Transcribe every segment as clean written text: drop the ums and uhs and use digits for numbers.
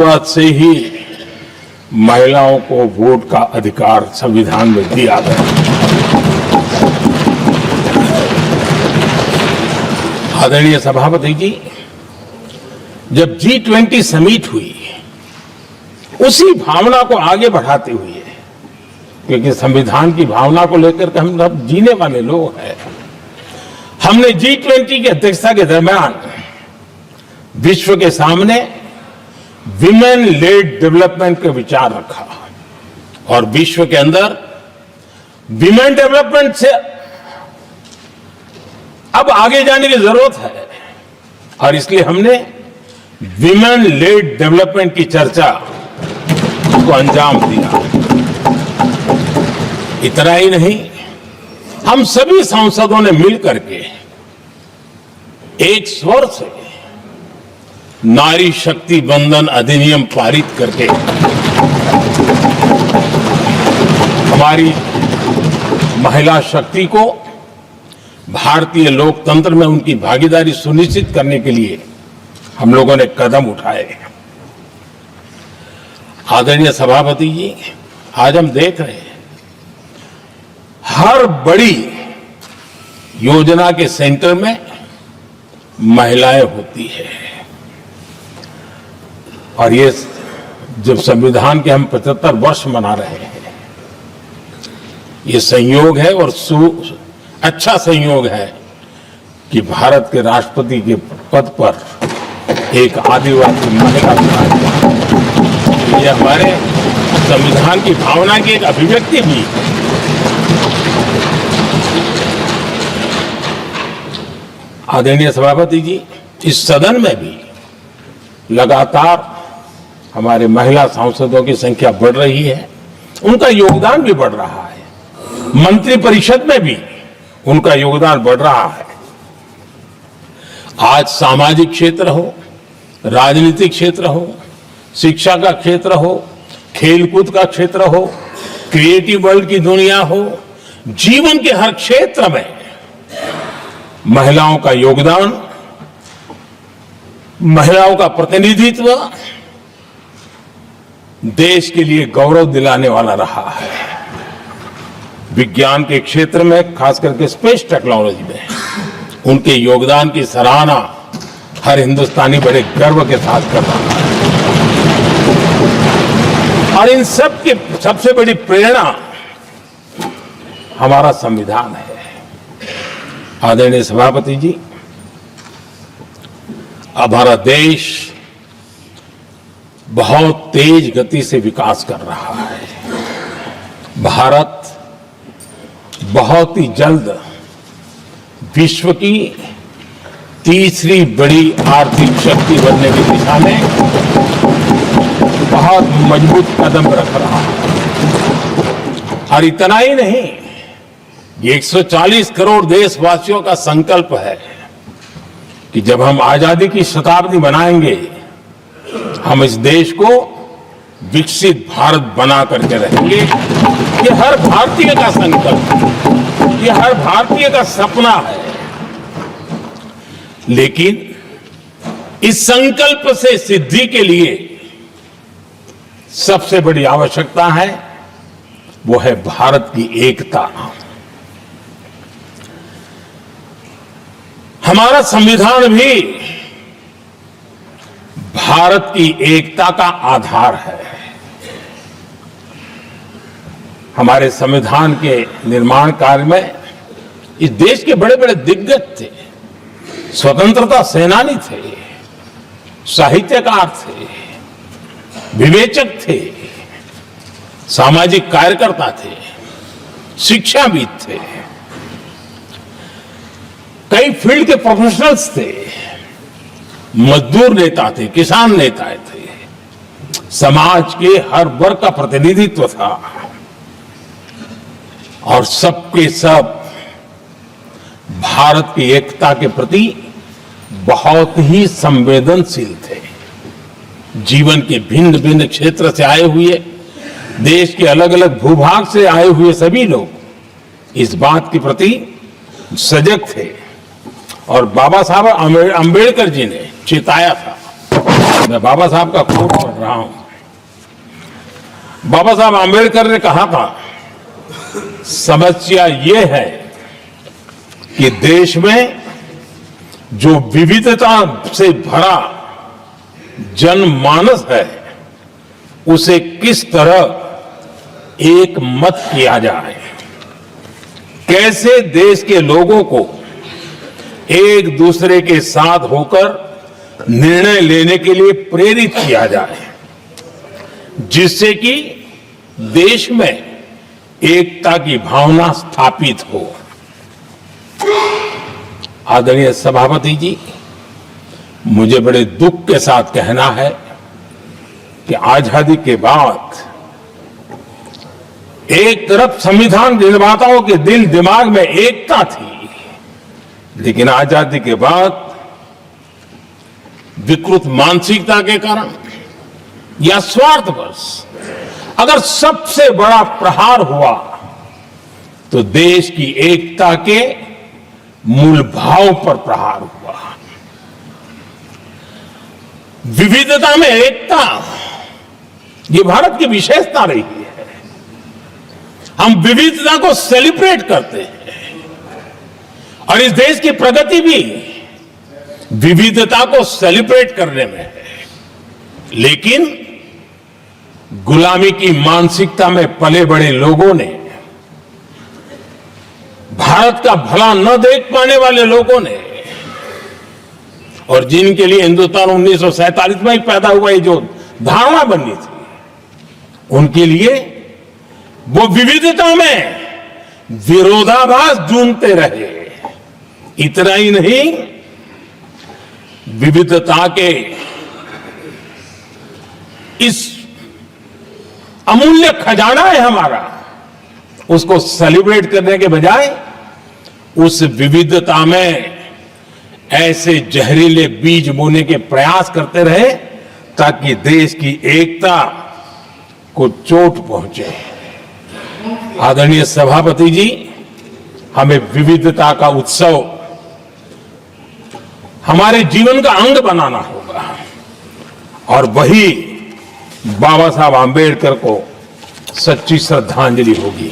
शुरुआत से ही महिलाओं को वोट का अधिकार संविधान में दिया गया। आदरणीय सभापति जी, जब G20 समिट हुई, उसी भावना को आगे बढ़ाते हुए, क्योंकि संविधान की भावना को लेकर के हम सब जीने वाले लोग हैं, हमने G20 की अध्यक्षता के दरमियान विश्व के सामने विमेन लेड डेवलपमेंट का विचार रखा और विश्व के अंदर विमेन डेवलपमेंट से अब आगे जाने की जरूरत है और इसलिए हमने विमेन लेड डेवलपमेंट की चर्चा को अंजाम दिया। इतना ही नहीं, हम सभी सांसदों ने मिलकर के एक स्वर से नारी शक्ति बंधन अधिनियम पारित करके हमारी महिला शक्ति को भारतीय लोकतंत्र में उनकी भागीदारी सुनिश्चित करने के लिए हम लोगों ने कदम उठाए। आदरणीय सभापति जी, आज हम देख रहे हैं हर बड़ी योजना के सेंटर में महिलाएं होती है और ये जब संविधान के हम 75 वर्ष मना रहे हैं, ये संयोग है और अच्छा संयोग है कि भारत के राष्ट्रपति के पद पर एक आदिवासी महिला विराजमान। ये हमारे संविधान की भावना की एक अभिव्यक्ति भी है। आदरणीय सभापति जी, इस सदन में भी लगातार हमारे महिला सांसदों की संख्या बढ़ रही है, उनका योगदान भी बढ़ रहा है। मंत्रिपरिषद में भी उनका योगदान बढ़ रहा है। आज सामाजिक क्षेत्र हो, राजनीतिक क्षेत्र हो, शिक्षा का क्षेत्र हो, खेलकूद का क्षेत्र हो, क्रिएटिव वर्ल्ड की दुनिया हो, जीवन के हर क्षेत्र में महिलाओं का योगदान, महिलाओं का प्रतिनिधित्व देश के लिए गौरव दिलाने वाला रहा है। विज्ञान के क्षेत्र में, खास करके स्पेस टेक्नोलॉजी में उनके योगदान की सराहना हर हिंदुस्तानी बड़े गर्व के साथ कर रहा है और इन सब की सबसे बड़ी प्रेरणा हमारा संविधान है। आदरणीय सभापति जी, अब हमारा देश बहुत तेज गति से विकास कर रहा है। भारत बहुत ही जल्द विश्व की तीसरी बड़ी आर्थिक शक्ति बनने की दिशा में बहुत मजबूत कदम रख रहा है। और इतना ही नहीं, ये 140 करोड़ देशवासियों का संकल्प है कि जब हम आजादी की शताब्दी मनाएंगे, हम इस देश को विकसित भारत बना करके रहेंगे। ये हर भारतीय का संकल्प, ये हर भारतीय का सपना है। लेकिन इस संकल्प से सिद्धि के लिए सबसे बड़ी आवश्यकता है, वो है भारत की एकता। हमारा संविधान भी भारत की एकता का आधार है। हमारे संविधान के निर्माण काल में इस देश के बड़े बड़े दिग्गज थे, स्वतंत्रता सेनानी थे, साहित्यकार थे, विवेचक थे, सामाजिक कार्यकर्ता थे, शिक्षाविद थे, कई फील्ड के प्रोफेशनल्स थे, मजदूर नेता थे, किसान नेता थे, समाज के हर वर्ग का प्रतिनिधित्व था और सबके सब भारत की एकता के प्रति बहुत ही संवेदनशील थे। जीवन के भिन्न भिन्न क्षेत्र से आए हुए, देश के अलग अलग भूभाग से आए हुए सभी लोग इस बात के प्रति सजग थे और बाबा साहब अम्बेडकर जी ने चेताया था मैं बाबा साहब का कोट पढ़ रहा हूं। बाबा साहब आंबेडकर ने कहा था, समस्या ये है कि देश में जो विविधता से भरा जनमानस है उसे किस तरह एक मत किया जाए, कैसे देश के लोगों को एक दूसरे के साथ होकर निर्णय लेने के लिए प्रेरित किया जाए, जिससे कि देश में एकता की भावना स्थापित हो। आदरणीय सभापति जी, मुझे बड़े दुख के साथ कहना है कि आजादी के बाद एक तरफ संविधान निर्माताओं के दिल दिमाग में एकता थी, लेकिन आजादी के बाद विकृत मानसिकता के कारण या स्वार्थवश अगर सबसे बड़ा प्रहार हुआ तो देश की एकता के मूल भाव पर प्रहार हुआ। विविधता में एकता, ये भारत की विशेषता रही है। हम विविधता को सेलिब्रेट करते हैं और इस देश की प्रगति भी विविधता को सेलिब्रेट करने में है। लेकिन गुलामी की मानसिकता में पले बड़े लोगों ने, भारत का भला न देख पाने वाले लोगों ने, और जिनके लिए हिंदुस्तान 1947 में ही पैदा हुआ, ये जो धारणा बननी थी, उनके लिए वो विविधता में विरोधाभास ढूंढते रहे। इतना ही नहीं, विविधता के इस अमूल्य खजाना है हमारा, उसको सेलिब्रेट करने के बजाय उस विविधता में ऐसे जहरीले बीज बोने के प्रयास करते रहे ताकि देश की एकता को चोट पहुंचे। आदरणीय सभापति जी, हमें विविधता का उत्सव हमारे जीवन का अंग बनाना होगा और वही बाबा साहब आंबेडकर को सच्ची श्रद्धांजलि होगी।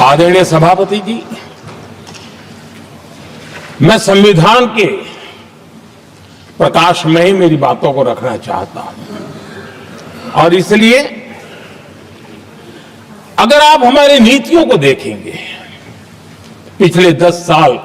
आदरणीय सभापति जी, मैं संविधान के प्रकाश में ही मेरी बातों को रखना चाहता हूं और इसलिए अगर आप हमारी नीतियों को देखेंगे, पिछले 10 साल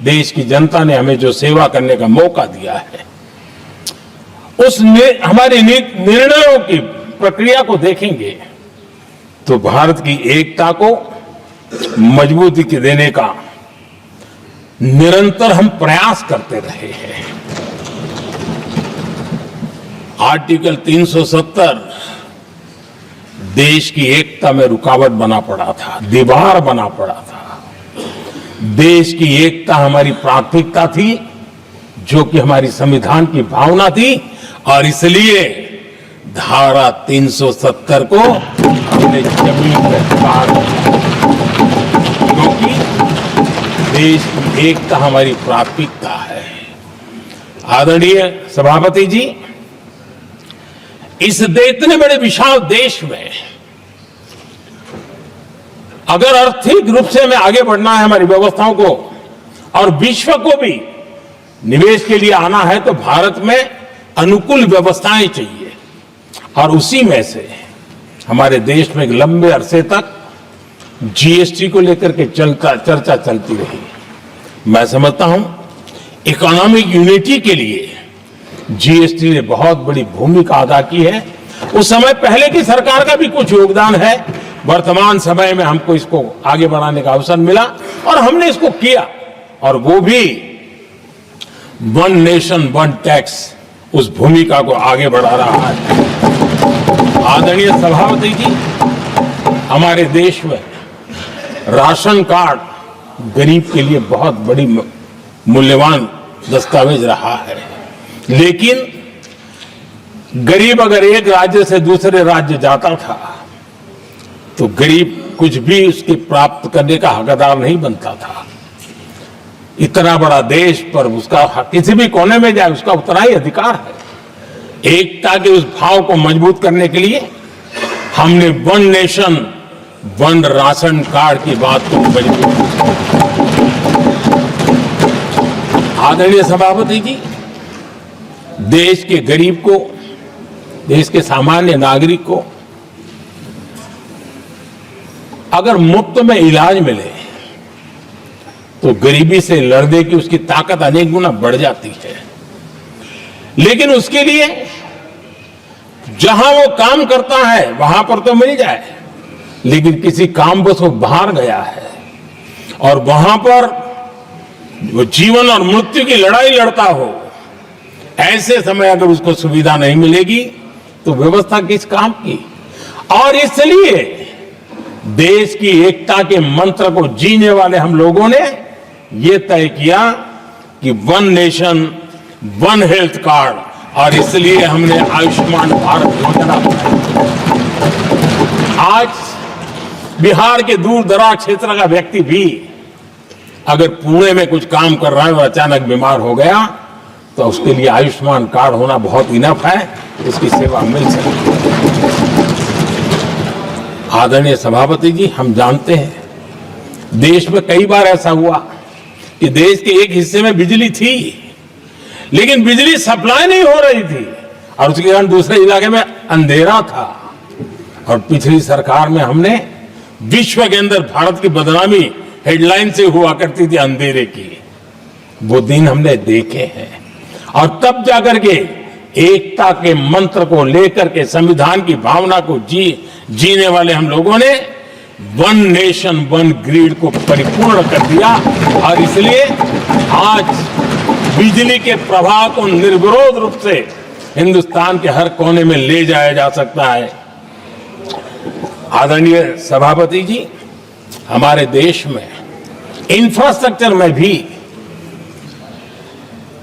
देश की जनता ने हमें जो सेवा करने का मौका दिया है, हमारे निर्णयों की प्रक्रिया को देखेंगे तो भारत की एकता को मजबूती देने का निरंतर हम प्रयास करते रहे हैं। आर्टिकल 370 देश की एकता में रुकावट बना पड़ा था, दीवार बना पड़ा था। देश की एकता हमारी प्राथमिकता थी, जो कि हमारी संविधान की भावना थी, और इसलिए धारा 370 को हमने जमीन पर उतार दिया, क्योंकि देश की एकता हमारी प्राथमिकता है। आदरणीय सभापति जी, इस इतने बड़े विशाल देश में अगर आर्थिक रूप से हमें आगे बढ़ना है, हमारी व्यवस्थाओं को और विश्व को भी निवेश के लिए आना है, तो भारत में अनुकूल व्यवस्थाएं चाहिए। और उसी में से हमारे देश में एक लंबे अरसे तक जीएसटी को लेकर के चर्चा चलती रही। मैं समझता हूं इकोनॉमिक यूनिटी के लिए जीएसटी ने बहुत बड़ी भूमिका अदा की है। उस समय पहले की सरकार का भी कुछ योगदान है। वर्तमान समय में हमको इसको आगे बढ़ाने का अवसर मिला और हमने इसको किया, और वो भी वन नेशन वन टैक्स उस भूमिका को आगे बढ़ा रहा है। आदरणीय सभापति जी, हमारे देश में राशन कार्ड गरीब के लिए बहुत बड़ी मूल्यवान दस्तावेज रहा है, लेकिन गरीब अगर एक राज्य से दूसरे राज्य जाता था तो गरीब कुछ भी उसके प्राप्त करने का हकदार नहीं बनता था। इतना बड़ा देश पर उसका किसी भी कोने में जाए उसका उतना ही अधिकार है। एकता के उस भाव को मजबूत करने के लिए हमने one nation one ration card की बात को मजबूत किया। आदरणीय सभापति जी, देश के गरीब को, देश के सामान्य नागरिक को अगर मुफ्त में इलाज मिले तो गरीबी से लड़ने की उसकी ताकत अनेक गुना बढ़ जाती है। लेकिन उसके लिए जहां वो काम करता है वहां पर तो मिल जाए, लेकिन किसी काम बस वो बाहर गया है और वहां पर वो जीवन और मृत्यु की लड़ाई लड़ता हो, ऐसे समय अगर उसको सुविधा नहीं मिलेगी तो व्यवस्था किस काम की। और इसलिए देश की एकता के मंत्र को जीने वाले हम लोगों ने ये तय किया कि one nation one health card, और इसलिए हमने आयुष्मान भारत योजना बनाई। आज बिहार के दूर दराज क्षेत्र का व्यक्ति भी अगर पुणे में कुछ काम कर रहा है और अचानक बीमार हो गया तो उसके लिए आयुष्मान कार्ड होना बहुत इनफ है, उसकी सेवा मिल सकती है। आदरणीय सभापति जी, हम जानते हैं देश में कई बार ऐसा हुआ कि देश के एक हिस्से में बिजली थी लेकिन बिजली सप्लाई नहीं हो रही थी और उसके कारण दूसरे इलाके में अंधेरा था। और पिछली सरकार में हमने विश्व के अंदर भारत की बदनामी हेडलाइन से हुआ करती थी अंधेरे की, वो दिन हमने देखे हैं। और तब जाकर के एकता के मंत्र को लेकर के संविधान की भावना को जीने वाले हम लोगों ने वन नेशन वन ग्रिड को परिपूर्ण कर दिया। और इसलिए आज बिजली के प्रवाह को निर्विरोध रूप से हिंदुस्तान के हर कोने में ले जाया जा सकता है। आदरणीय सभापति जी, हमारे देश में इंफ्रास्ट्रक्चर में भी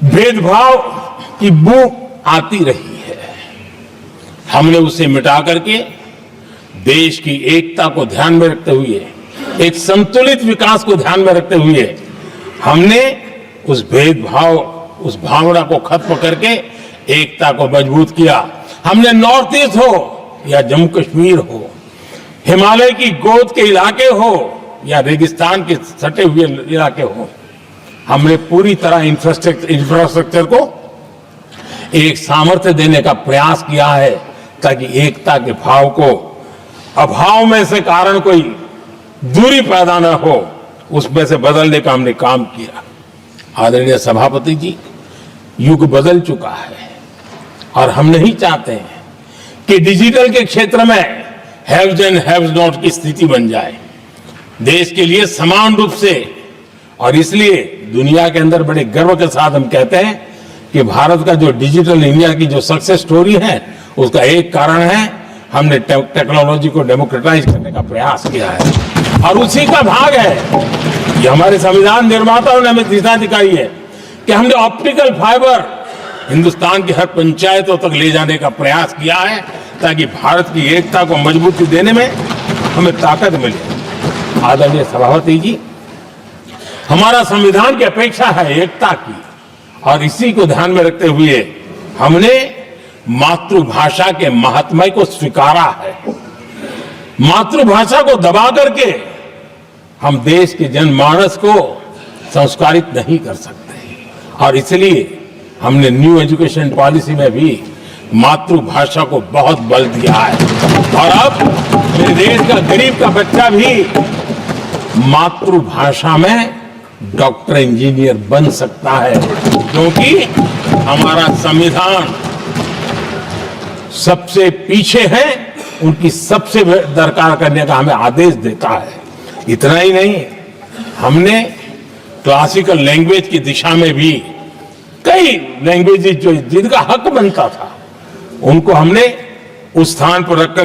भेदभाव की बू आती रही है। हमने उसे मिटा करके देश की एकता को ध्यान में रखते हुए, एक संतुलित विकास को ध्यान में रखते हुए हमने उस भेदभाव, उस भावना को खत्म करके एकता को मजबूत किया। हमने नॉर्थ ईस्ट हो या जम्मू कश्मीर हो, हिमालय की गोद के इलाके हो या रेगिस्तान के सटे हुए इलाके हो, हमने पूरी तरह इंफ्रास्ट्रक्चर को एक सामर्थ्य देने का प्रयास किया है ताकि एकता के भाव को अभाव में से कारण कोई दूरी पैदा न हो, उसमें से बदलने का हमने काम किया। आदरणीय सभापति जी, युग बदल चुका है और हम नहीं चाहते हैं कि डिजिटल के क्षेत्र में हैव्स एंड हैव्स नॉट की स्थिति बन जाए। देश के लिए समान रूप से, और इसलिए दुनिया के अंदर बड़े गर्व के साथ हम कहते हैं कि भारत का जो डिजिटल इंडिया की जो सक्सेस स्टोरी है उसका एक कारण है हमने टेक्नोलॉजी को डेमोक्रेटाइज करने का प्रयास किया है। और उसी का भाग है ये हमारे संविधान निर्माताओं ने हमें दिशा दिखाई है कि हमने ऑप्टिकल फाइबर हिंदुस्तान की हर पंचायतों तक ले जाने का प्रयास किया है ताकि भारत की एकता को मजबूती देने में हमें ताकत मिले। आदरणीय सभापति जी, हमारा संविधान की अपेक्षा है एकता की, और इसी को ध्यान में रखते हुए हमने मातृभाषा के महात्म्य को स्वीकारा है। मातृभाषा को दबा करके हम देश के जनमानस को संस्कारित नहीं कर सकते, और इसलिए हमने न्यू एजुकेशन पॉलिसी में भी मातृभाषा को बहुत बल दिया है। और अब मेरे देश का गरीब का बच्चा भी मातृभाषा में डॉक्टर इंजीनियर बन सकता है, क्योंकि हमारा संविधान सबसे पीछे है, उनकी सबसे दरकार करने का हमें आदेश देता है। इतना ही नहीं, हमने क्लासिकल लैंग्वेज की दिशा में भी कई लैंग्वेजेस जो जिनका हक बनता था उनको हमने उस स्थान पर रख करके